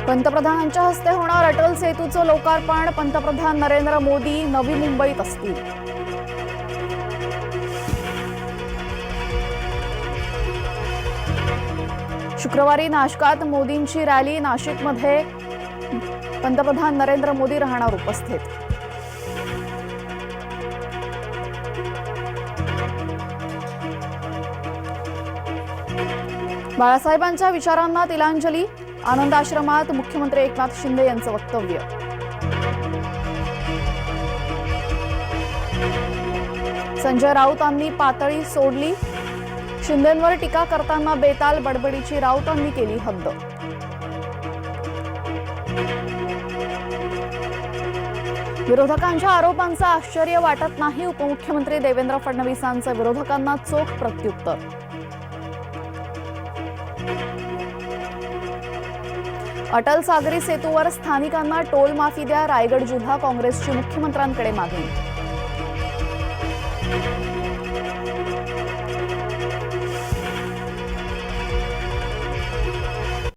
पंतप्रधानांच्या हस्ते होणार अटल सेतूचं लोकार्पण। पंतप्रधान नरेंद्र मोदी नवी मुंबईत असतील। शुक्रवारी नाशकात मोदींची रॅली। नाशिकमध्ये पंतप्रधान नरेंद्र मोदी राहणार उपस्थित। बाळासाहेबांच्या विचारांना तिलांजली। आनंद आश्रमात मुख्यमंत्री एकनाथ शिंदे यांचं वक्तव्य। संजय राऊतांनी पातळी सोडली। शिंदेंवर टीका करताना बेताल बडबडीची राऊतांनी केली हद्द। विरोधकांच्या आरोपांचं आश्चर्य वाटत नाही। उपमुख्यमंत्री देवेंद्र फडणवीसांचं विरोधकांना चोख प्रत्युत्तर। अटल सागरी सेतूवर स्थानिकांना टोल माफी द्या। रायगड जिल्हा काँग्रेसची मुख्यमंत्र्यांकडे मागणी।